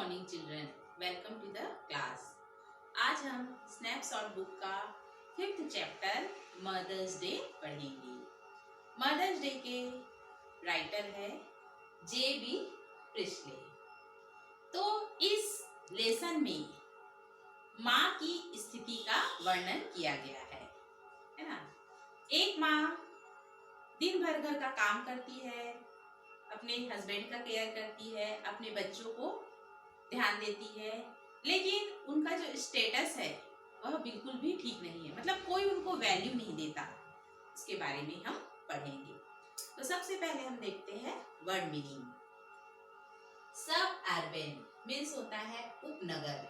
Morning children, welcome to the class. आज हम snapshot book का 5th चैप्टर मदर्स डे पढ़ेंगे। मदर्स डे के राइटर है J.B. प्रिस्ले। तो इस लेसन में माँ की स्थिति का वर्णन किया गया है ना। एक माँ दिन भर घर का काम करती है, अपने हस्बैंड का केयर करती है, अपने बच्चों को ध्यान देती है, लेकिन उनका जो स्टेटस है वह बिल्कुल भी ठीक नहीं है, मतलब कोई उनको वैल्यू नहीं देता। इसके बारे में हम पढ़ेंगे। तो सबसे पहले हम देखते हैं वर्ड मीनिंग। सब अर्बन मीन्स होता है उपनगर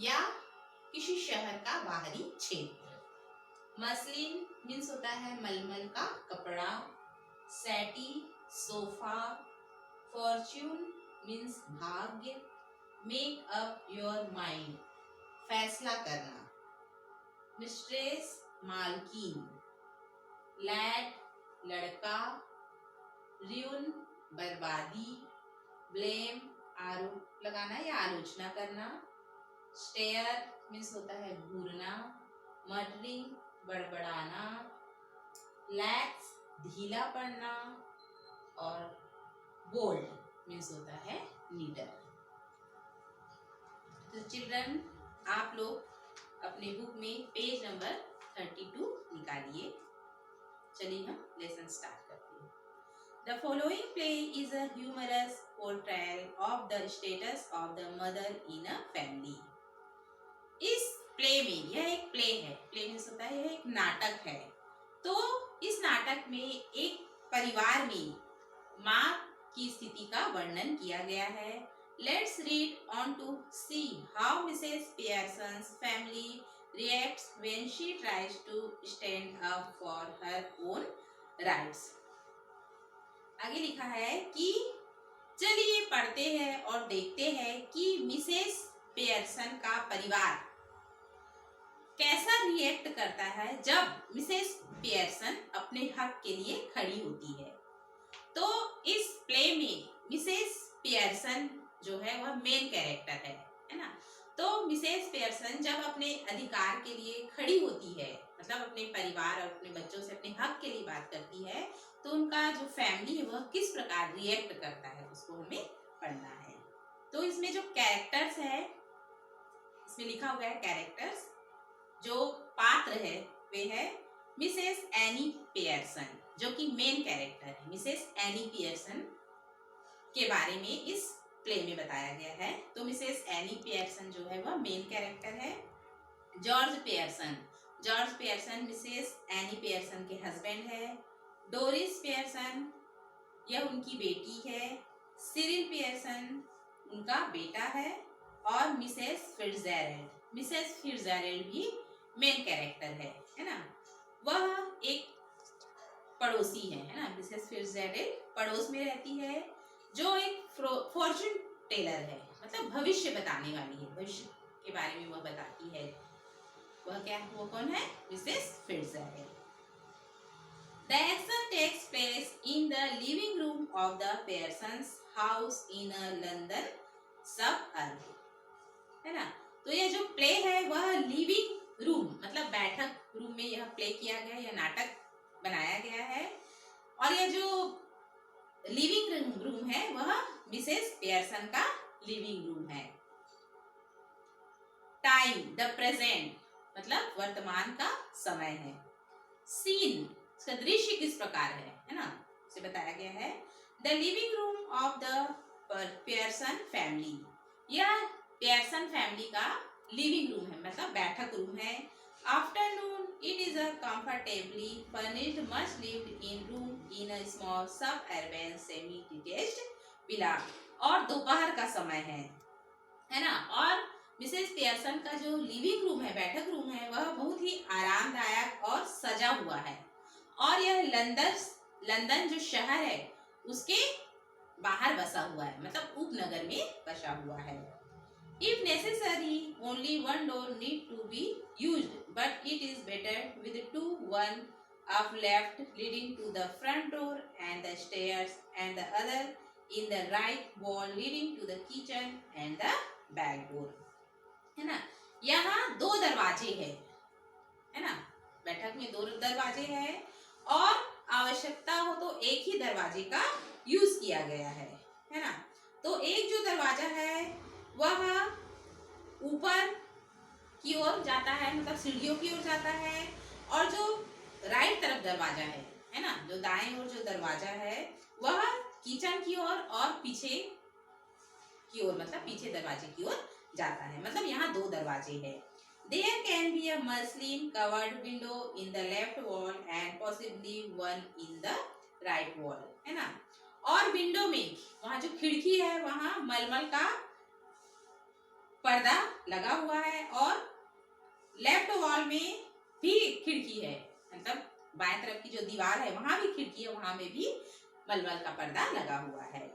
या किसी शहर का बाहरी क्षेत्र। मसलिन मीन्स होता है मलमल का कपड़ा। सैटी सोफा। फॉर्च्यून मीन्स भाग्य। मेक अप योर माइंड फैसला करना। मिस्ट्रेस मालकिन। लैड लड़का। र्यून बर्बादी। ब्लेम आरोप लगाना या आलोचना करना। स्टेयर मीन्स होता है घूरना। मटरिंग बड़बड़ाना। लैक्स ढीला पड़ना। और बोल्ड मीन्स होता है लीडर। तो चिल्ड्रन, आप लोग अपने बुक में पेज नंबर 32 निकालिए। चलिए हम लेसन स्टार्ट करते हैं। The following play is a humorous portrayal of the status of the mother in a family. इस प्ले में, यह एक प्ले है, प्ले मीन्स होता है यह एक नाटक है। तो इस नाटक में एक परिवार में माँ की स्थिति का वर्णन किया गया है। Let's read on to see how Mrs. Pearson's family reacts when she tries to stand up for her own rights. आगे लिखा है कि चलिए पढ़ते हैं और देखते हैं कि मिसेस पेयरसन का परिवार कैसा रिएक्ट करता है जब मिसेस पेयरसन अपने हक के लिए खड़ी होती है। तो इस प्ले में मिसेस पेयरसन जो है वह मेन कैरेक्टर है ना। तो मिसेस पेयरसन जब अपने अधिकार के लिए खड़ी होती है, मतलब अपने परिवार और अपने बच्चों से अपने हक के लिए बात करती है, तो उनका जो फैमिली है वह किस प्रकार रिएक्ट करता है उसको हमें पढ़ना है। तो इसमें जो कैरेक्टर्स है, इसमें लिखा हुआ है कैरेक्टर्स, जो पात्र है वे है मिसेस एनी पेयरसन, जो कि मेन कैरेक्टर है। मिसेस एनी पेयरसन के बारे में इस प्ले में बताया गया है। तो मिसेस एनी पेयरसन जो है वह मेन कैरेक्टर है। George Pearson, George Pearson Mrs any Pearson के हस्बैंड है। डोरिस पेयरसन यह उनकी बेटी है। सिरिल पेयरसन उनका बेटा है। और मिसेस फिट्जजेराल्ड, मिसेस फिट्जजेराल्ड भी मेन कैरेक्टर है ना। वह एक पड़ोसी है ना। मिसेस फिट्जजेराल्ड पड़ोस में रहती है, जो एक फॉर्चून टेलर है, मतलब भविष्य बताने वाली है, भविष्य के बारे में वह बताती है। वह क्या, वो कौन है? Mrs फिट्जजेराल्ड। The action takes place in the living room of the Pearsons' house in a London suburb, है ना। तो यह जो प्ले है वह लिविंग रूम, मतलब बैठक रूम में यह प्ले किया गया, यह नाटक बनाया गया है। और यह जो लिविंग रूम है वह मिसेस पेयरसन का लिविंग रूम है। टाइम द प्रेजेंट, मतलब वर्तमान का समय है। सीन, इसका दृश्य किस प्रकार है ना, इसे बताया गया है। The living room of the Pearson family, यह पेयरसन फैमिली का लिविंग रूम है, मतलब बैठक रूम है। Afternoon it is a comfortably furnished much lived in room in a small suburban semi detached villa, और दोपहर का समय है ना। और मिसेस पेयरसन का जो लिविंग रूम है, बैठक रूम है, वह बहुत ही आरामदायक और सजा हुआ है। और यह लंदन जो शहर है उसके बाहर बसा हुआ है, मतलब उपनगर में बसा हुआ है। If necessary, only one door need to be used, but it is better with two, one of left leading to the front door and the stairs, and the other in the right wall leading to the kitchen and and the back door, है ना। यहाँ दो दरवाजे है ना, बैठक में दो दरवाजे हैं और आवश्यकता हो तो एक ही दरवाजे का यूज किया गया है ना। तो एक जो दरवाजा है वह ऊपर की ओर जाता है, मतलब सीढ़ियों की ओर जाता है, और जो राइट तरफ दरवाजा है ना, जो दाएं ओर जो दरवाजा है वह किचन की ओर और पीछे की ओर, मतलब पीछे दरवाजे की ओर जाता है। मतलब यहाँ दो दरवाजे हैं। There can be a muslin covered window in the left wall and possibly one in the right wall, है ना। और विंडो में वहाँ जो खिड़की है वहाँ मलमल का पर्दा लगा हुआ है, और लेफ्ट वॉल में भी खिड़की है, मतलब बाएं तरफ की जो दीवार है वहां भी खिड़की है, वहां में भी मलमल का पर्दा लगा हुआ है।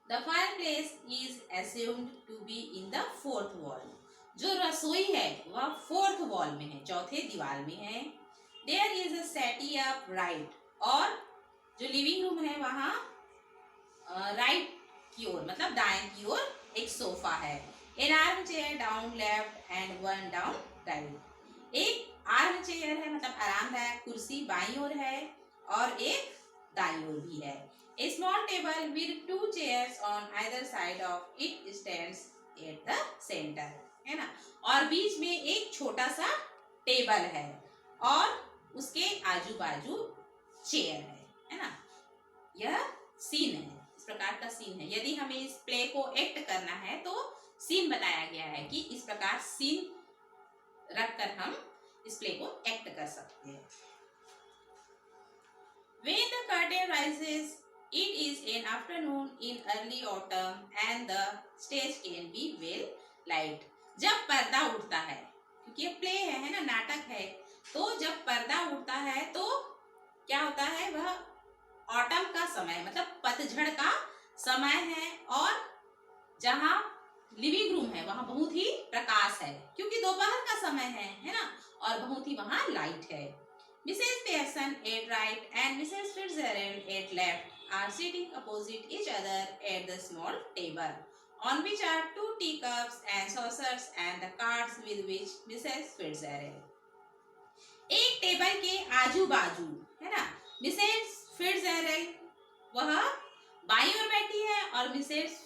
The fireplace is assumed to be in the fourth wall. जो रसोई है वह फोर्थ वॉल में है, चौथे दीवार में है। There is a settee up right, और जो लिविंग रूम है वहाँ राइट की ओर, मतलब दाएं की ओर एक सोफा है। An arm chair down left and one down right. एक आर्म चेयर है, मतलब आरामदायक कुर्सी बाईं ओर है और एक दाईं ओर भी है। A small table with two chairs on either side of it stands at the center, है ना। और बीच में एक छोटा सा टेबल है और उसके आजू बाजू चेयर है ना। यह सीन है, इस प्रकार का सीन है। यदि हमें इस प्ले को एक्ट करना है तो सीन बताया गया है कि इस प्रकार सीन रखकर हम इस प्ले को एक्ट कर सकते हैं। When the curtain rises, it is an afternoon in early autumn and the stage can be well light. जब पर्दा उठता है, क्योंकि ये प्ले है ना, नाटक है, तो जब पर्दा उठता है तो क्या होता है, वह ऑटम का समय, मतलब पतझड़ का समय है, और जहाँ लिविंग रूम है वहाँ बहुत ही प्रकाश है, क्योंकि दोपहर का समय है ना, और बहुत ही वहाँ लाइट है। Mrs. Pearson at right and Mrs. Fitzgerald at left are sitting opposite each other at the small table, on which are two teacups and saucers and the cards with which Mrs. Fitzgerald. एक table के आजू बाजू, है ना, Mrs फिट्जजेरल्ड वह बाईं ओर बैठी है और मिसेस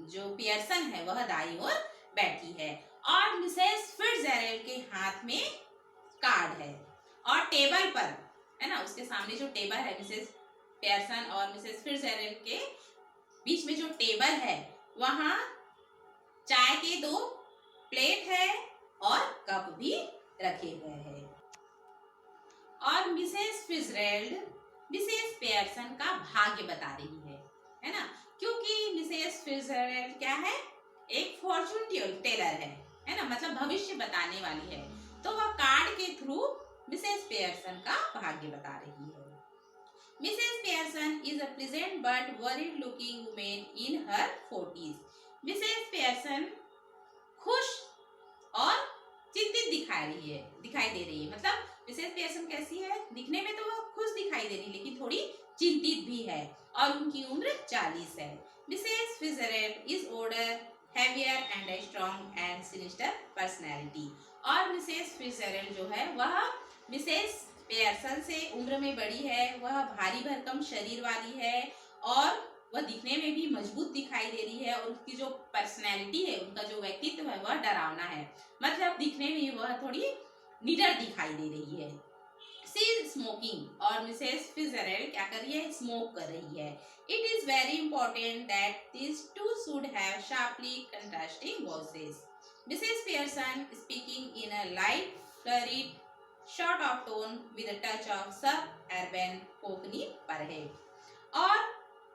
जो पियर्सन है वह दाईं ओर बैठी है, और मिसेस फिट्जजेरल्ड के हाथ में कार्ड है, और टेबल पर, है ना, उसके सामने जो टेबल है, मिसेस पियर्सन और मिसेस फिट्जजेरल्ड के बीच में जो टेबल है वहाँ चाय के दो प्लेट है और कप भी रखे हुए हैं। और मिसेस फिट्जजेरल्ड मिसेस पियर्सन का भाग्य बता रही है ना, क्योंकि मिसेस फिट्जजेरल्ड क्या है, एक फॉर्चून टेलर है ना, मतलब भविष्य बताने वाली है, तो वह कार्ड के थ्रू मिसेस पियर्सन का भाग्य बता रही है। Mrs Pearson is a pleasant but worried looking women in her 40s. Mrs Pearson खुश और चिंतित दिखाई दे रही है, मतलब मिसेस पियर्सन कैसी है, दिखने में तो वह खुश दिखाई दे रही है लेकिन थोड़ी चिंतित भी है, और उनकी उम्र 40 है। Mrs Fitzgerald is older, heavier and a strong and sinister personality. और मिसेस फिट्जजेरल्ड जो है वह मिसेस पियर्सन से उम्र में बड़ी है, वह भारी भरकम शरीर वाली है और वह दिखने में भी मजबूत दिखाई दे रही है, और उसकी जो पर्सनैलिटी है, उनका जो व्यक्तित्व है वह डरावना है, मतलब दिखने में वह थोड़ी निडर दिखाई दे रही है। शी इज स्मोकिंग, और मिसेस फिट्जजेरल्ड क्या कर रही है, स्मोक कर रही है। It is very important that these two should have sharply contrasting voices. Mrs. Pearson speaking in a light, flurried, short of tone with a touch of suburban cockney perhaps. और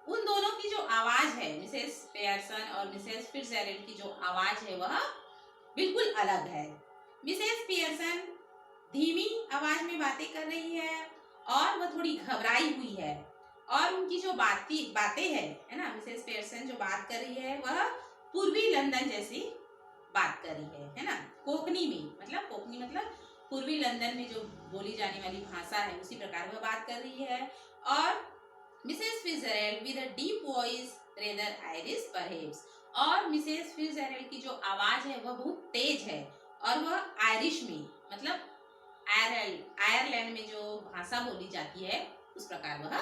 उन दोनों की जो आवाज है, मिसेस पियर्सन और Mrs फिट्जजेरल्ड की जो आवाज है वह बिल्कुल अलग है। मिसेस पियर्सन धीमी आवाज में बातें कर रही है और वह थोड़ी घबराई हुई है, और उनकी जो बातें है ना, मिसेस पियर्सन जो बात कर रही है वह पूर्वी लंदन जैसी बात कर रही है ना, कोकनी मतलब पूर्वी लंदन में जो बोली जाने वाली भाषा है उसी प्रकार वह बात कर रही है। और Mrs Fitzgerald with a deep voice rather Irish perhaps, और मिसेस फिट्जजेराल्ड की जो आवाज है वह बहुत तेज है और वह आयरिश में, मतलब आयरलैंड में जो भाषा बोली जाती है उस प्रकार वह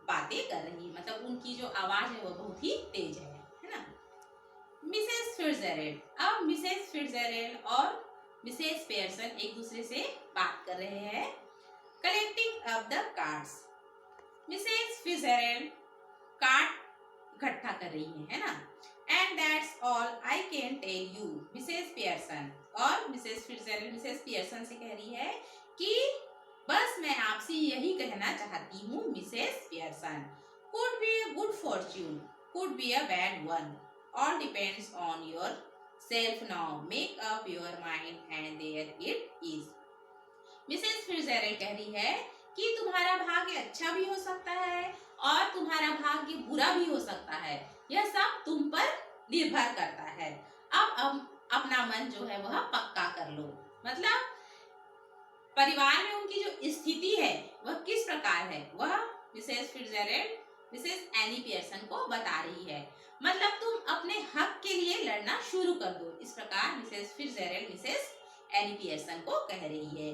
बातें कर रही है, मतलब उनकी जो आवाज है वह बहुत ही तेज है ना। मिसेस फिट्जजेराल्ड, अब मिसेस फिट्जजेराल्ड और मिसेस पियर्सन एक दूसरे से बात कर रहे हैं। Collecting up the cards, Mrs Fitzgerald card इकट्ठा कर रही है ना। And that's all I can tell you, Mrs Pearson, और मिसेस फिट्जजेराल्ड मिसेस पियर्सन से कह रही है कि बस मैं आपसे यही कहना चाहती हूँ Mrs Pearson, could be a good fortune, could be a bad one, all depends on yourself now, make up your mind and there it is। Mrs Fitzgerald कह रही है कि तुम्हारा भाग्य अच्छा भी हो सकता है और तुम्हारा भाग्य बुरा भी हो सकता है, यह सब तुम पर निर्भर करता है। अब अपना मन जो है वह पक्का कर लो, मतलब परिवार में उनकी जो स्थिति है वह किस प्रकार है वह Mrs Fitzgerald Mrs Annie Pearson को बता रही है, मतलब तुम अपने हक के लिए लड़ना शुरू कर दो, इस प्रकार Mrs Fitzgerald Mrs Annie Pearson को कह रही है।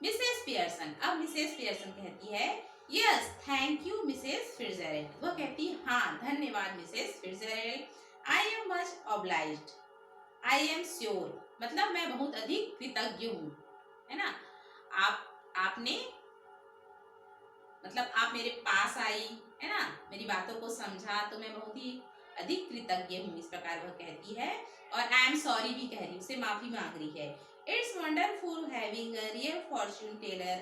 मिसेस पियर्सन, अब मिसेस पियर्सन कहती है yes thank you Mrs Fitzgerald, वह कहती है हाँ धन्यवाद Mrs Fitzgerald, I am much obliged, I am sure, मतलब मैं बहुत अधिक कृतज्ञ हूँ, है ना। आपने मतलब आप मेरे पास आई, है ना, मेरी बातों को समझा, तो मैं बहुत ही अधिक कृतज्ञ हूँ, इस प्रकार वह कहती है। और आई एम सॉरी भी कह रही, उसे माफी मांग रही है। It's wonderful having a real fortune teller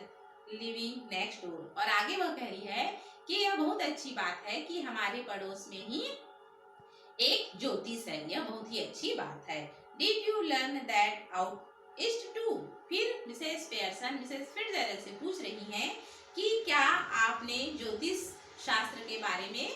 living next door, और आगे वह कह रही है कि यह बहुत अच्छी बात है कि हमारे पड़ोस में ही एक ज्योतिष है, यह बहुत ही अच्छी बात है। Did you learn that out east too, फिर मिसेस पियर्सन मिसेस फिट्जजेराल्ड से पूछ रही हैं कि क्या आपने ज्योतिष शास्त्र के बारे में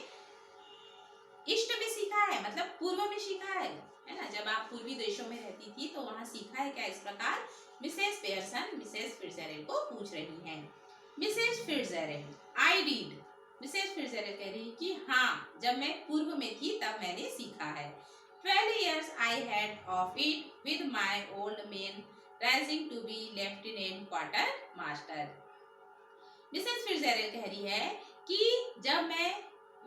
ईस्ट में सीखा है, मतलब पूर्व में सीखा है ना, जब आप पूर्वी देशों में रहती थी तो वहां सीखा है क्या, इस प्रकार मिसेस पियर्सन मिसेस फिट्जजेराल्ड को पूछ रही हैं। Mrs Fitzgerald, I did, Mrs Fitzgerald कह रही कि हाँ जब मैं पूर्व में थी तब मैंने सीखा है। 12 years I had of it with my old man rising to be lieutenant quarter master। Mrs Fitzgerald कह रही है कि जब मैं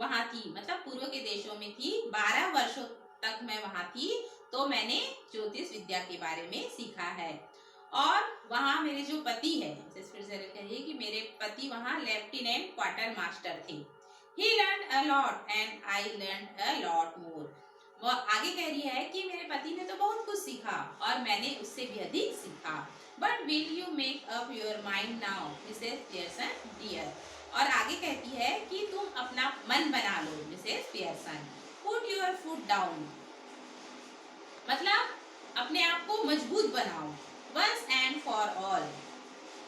वहां थी, मतलब पूर्व के देशों में थी, 12 वर्षों तक मैं वहां थी, तो मैंने ज्योतिष विद्या के बारे में सीखा है। और वहां मेरे जो पति है, मिसेस फिट्जजेराल्ड कह रही है कि मेरे पति वहां लेफ्टिनेंट क्वार्टर मास्टर थे। He learned a lot and I learned a lot more। वो आगे कह रही है कि मेरे पति ने तो बहुत कुछ सीखा और मैंने उससे भी अधिक सीखा। But will you make up your mind now, Mrs Pearson dear, और आगे कहती है कि तुम अपना मन बना लो Mrs Pearson. Put your foot down, मतलब अपने आप को मजबूत बनाओ, once and for all,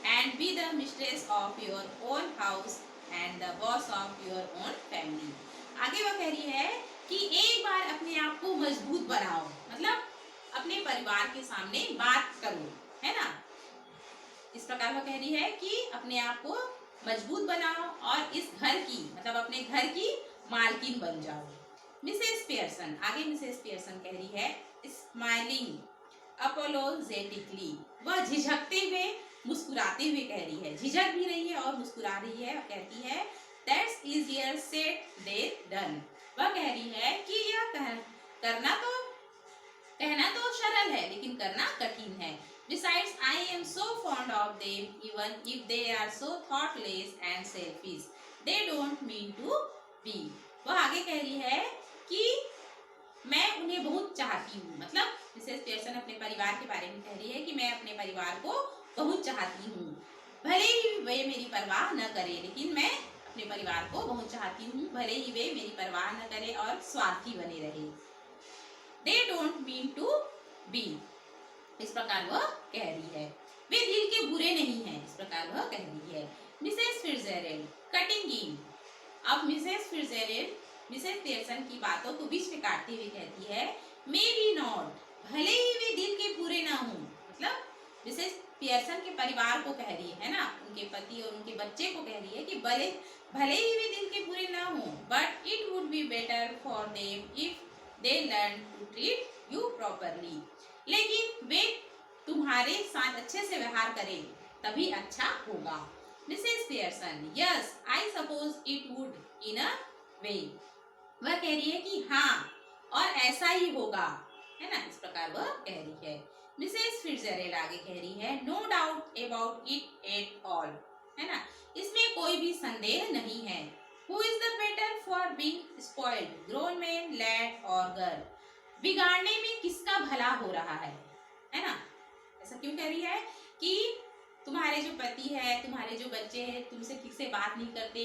and be the mistress of your own house and the boss of your own family। आगे वह कह रही है कि एक बार अपने आप को मजबूत बनाओ, मतलब अपने परिवार के सामने बात करो, है ना। इस प्रकार वह कह रही है कि अपने आप को मजबूत बनाओ और इस घर की, मतलब अपने घर की मालकिन बन जाओ। मिसेस पियर्सन, आगे मिसेस पियर्सन कह रही है स्माइलिंग अपोलोजेटिकली, वह झिझकते हुए मुस्कुराते हुए कह रही है, झिझक भी रही है और मुस्कुरा रही है, और कहती है that's easier said than done, वह कह रही है कि यह कहना तो सरल है लेकिन करना कठिन है। Besides, I am so fond of them, even if they are so thoughtless and selfish. They don't mean to be। वह आगे कह रही है कि मैं उन्हें बहुत चाहती हूँ, मतलब मिसेस पियर्सन अपने परिवार के बारे में कह रही है कि मैं अपने परिवार को बहुत चाहती हूँ, भले ही वे मेरी परवाह न करे, लेकिन मैं अपने परिवार को बहुत चाहती हूँ, भले ही वे मेरी परवाह न करे और स्वार्थी बने रहे। They don't mean to be, इस प्रकार वह कह रही है। वे दिल के बुरे नहीं हैं, इस प्रकार वह कह रही है। मिसेस फिट्जजेराल्ड कटिंग इन, अब मिसेस फिट्जजेराल्ड मिसेस पियर्सन की बातों को बीच में काटते हुए कहती है मे बी नॉट, भले ही वे दिल के बुरे ना हों, मतलब मिसेस पियर्सन के परिवार को कह रही है ना, उनके पति और उनके बच्चे को कह रही है कि भले ही वे दिल के बुरे ना हों, but it would be better for them if they learn to treat you properly. लेकिन वे तुम्हारे साथ अच्छे से व्यवहार करें तभी अच्छा होगा. Mrs Pearson, yes I suppose it would in a way. वह कह रही है कि हाँ और ऐसा ही होगा, है ना, इस प्रकार वह कह रही है. मिसेस फिट्जजेराल्ड आगे कह रही है, no doubt about it at all, है ना, इसमें कोई भी संदेह नहीं है. Who is the better for being spoiled, grown man, lad और गर्ल. बिगाड़ने में किसका भला हो रहा है ना. ऐसा क्यों कह रही है कि तुम्हारे जो पति है, तुम्हारे जो बच्चे हैं, तुमसे ठीक से बात नहीं करते,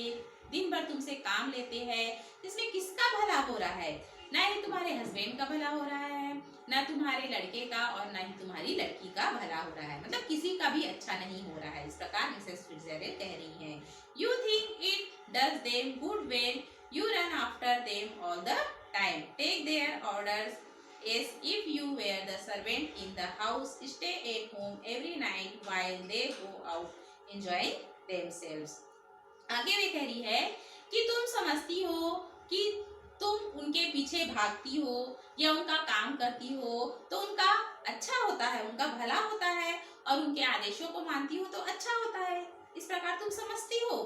दिन भर तुमसे काम लेते हैं, इसमें किसका भला हो रहा है. ना ही तुम्हारे हस्बैंड का भला हो रहा है, ना तुम्हारे लड़के का, और ना ही तुम्हारी लड़की का भला हो रहा है. मतलब किसी का भी अच्छा नहीं हो रहा है. इस प्रकार मिसेस फिट्जजेराल्ड कह रही हैं. You think it does them good when you run after them all the time, take their orders as if you were the servant in the house, stay at home every night while they go out enjoying themselves. आगे वे कह रही है कि तुम समझती हो कि तुम उनके पीछे भागती हो या उनका काम करती हो तो उनका अच्छा होता है, उनका भला होता है, और उनके आदेशों को मानती हो तो अच्छा होता है. इस प्रकार तुम समझती हो,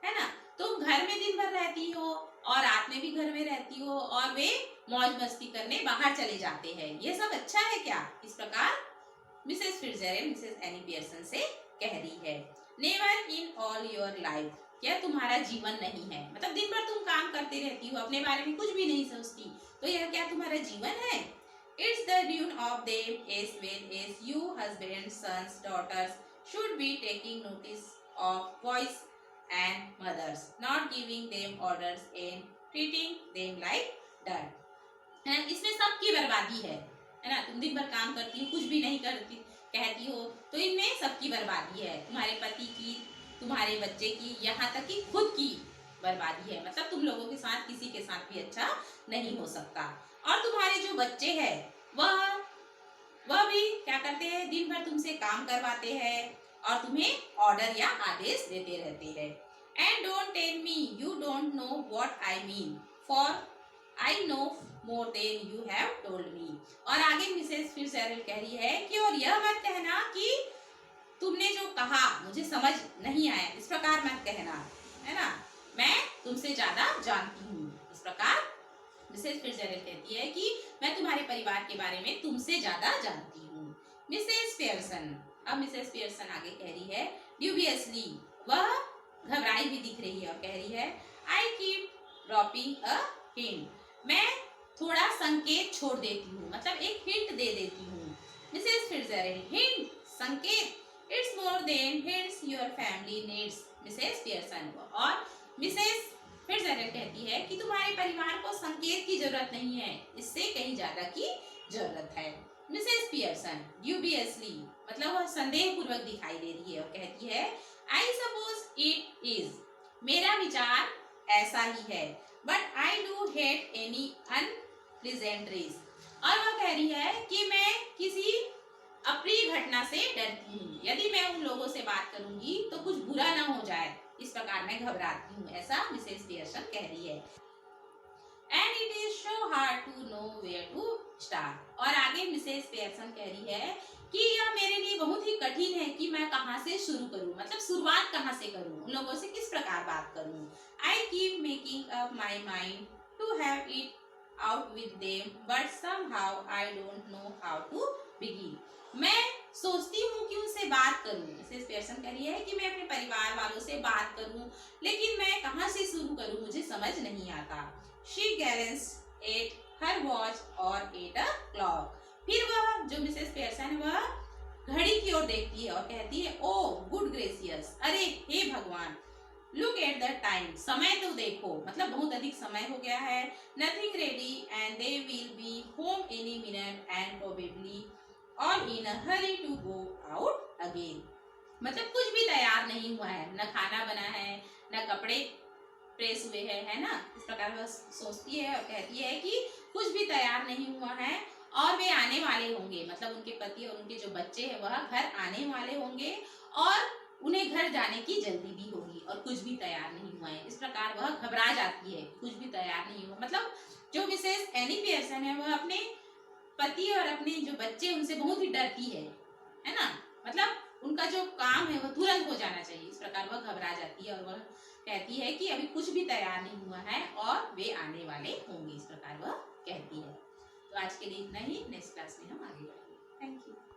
है ना. तुम घर में दिन भर रहती हो और रात में भी घर में रहती हो, और वे मौज मस्ती करने बाहर चले जाते हैं. ये सब अच्छा है क्या. इस प्रकार Mrs Fitzgerald Mrs Annie Pearson से कह रही है. Never in all your life, यह तुम्हारा जीवन नहीं है. मतलब दिन भर तुम काम करते रहती हो, अपने बारे में कुछ भी नहीं सोचती, तो यह क्या तुम्हारा जीवन है. It's the duty of them as well as you husbands, sons, daughters should be taking notice of boys and mothers, not giving them orders and treating them like dirt. है ना, इसमें सबकी बर्बादी है ना. तुम दिन भर काम करती हो, कुछ भी नहीं करती, कहती हो, तो इनमें सबकी बर्बादी है. तुम्हारे पति की, तुम्हारे बच्चे की, यहाँ तक कि खुद की बर्बादी है. मतलब तुम लोगों के साथ किसी के साथ भी अच्छा नहीं हो सकता. और तुम्हारे जो बच्चे हैं वह भी क्या करते हैं, दिन भर तुमसे काम करवाते हैं और तुम्हें ऑर्डर या आदेश देते रहते हैं. And don't tell me you don't know what I mean, for I know more than you have told me. और आगे मिसेस फिट्जजेराल्ड कह रही है कि और यह मत कहना कि तुमने जो कहा मुझे समझ नहीं आया, इस प्रकार मत कहना, है ना, मैं तुमसे ज्यादा जानती हूँ. इस प्रकार मिसेस फिट्जजेराल्ड कहती है कि मैं तुम्हारे परिवार के बारे में तुमसे ज्यादा जानती हूँ. मिसेस पियर्सन, अब मिसेस पियर्सन आगे कह रही है ड्यूबियसली, वह घबराई भी दिख रही है और कह रही है I keep dropping a hint, मैं थोड़ा संकेत छोड़ देती हूँ, मतलब एक हिंट दे देती हूँ. मिसेस फिट्जजेराल्ड, हिंट, संकेत, it's more than hints your family needs. Mrs Pearson, और मिसेस फिट्जजेराल्ड कहती है कि तुम्हारे परिवार को संकेत की जरूरत नहीं है, इससे कहीं ज्यादा की जरूरत है. मिसेस पियर्सन ड्यूबियसली, मतलब वह संदेह पूर्वक दिखाई दे रही है और कहती है आई सपोज इट इज, मेरा विचार ऐसा ही है, but I do hate any unpleasantries. और वह कह रही है कि मैं किसी अप्रिय घटना से डरती हूँ, यदि मैं उन लोगों से बात करूंगी तो कुछ बुरा ना हो जाए, इस प्रकार मैं घबराती हूँ. ऐसा मिसेस पियर्सन कह रही है. And it is so hard to know where to start. और आगे मिसेस पियर्सन कह रही है कि यह मेरे लिए बहुत ही कठिन है कि मैं कहाँ से शुरू करूँ, मतलब शुरुआत कहाँ से करूँ, उन लोगों से किस प्रकार बात करूँ. I keep making up my mind to have it out with them, but somehow I don't know how to begin. मैं सोचती हूँ कि उनसे बात करूँ. मिसेस पियर्सन कह रही है कि मैं अपने परिवार वालों से बात करूँ, लेकिन मैं कहाँ से शुरू करूँ, मुझे समझ नहीं आता. She glanced at her watch or at a clock. फिर वह जो मिसेस पियर्सन है वह घड़ी की ओर देखती है और कहती है ओ गुड ग्रेसियस, अरे हे भगवान, लुक एट द टाइम, समय तो देखो, मतलब बहुत अधिक समय हो गया है. Nothing ready and they will be home any minute and probably all in a hurry to go out again. मतलब कुछ भी तैयार नहीं हुआ है, न खाना बना है, न कपड़े प्रेस हुए हैं, है ना. इस प्रकार वह सोचती है और कहती है कि कुछ भी तैयार नहीं हुआ है और वे आने वाले होंगे, मतलब उनके पति और उनके जो बच्चे हैं वह घर आने वाले होंगे और उन्हें घर जाने की जल्दी भी होगी और कुछ भी तैयार नहीं हुआ है. इस प्रकार वह घबरा जाती है, कुछ भी तैयार नहीं हुआ, मतलब जो मिसेस एनी पियर्सन है वह अपने पति और अपने जो बच्चे उनसे बहुत ही डरती है ना। मतलब उनका जो काम है वह तुरंत हो जाना चाहिए, इस प्रकार वह घबरा जाती है और वह कहती है कि अभी कुछ भी तैयार नहीं हुआ है और वे आने वाले होंगे, इस प्रकार वह कहती है। तो आज के लिए इतना ही, नेक्स्ट क्लास में हम आगे बढ़ेंगे। Thank you.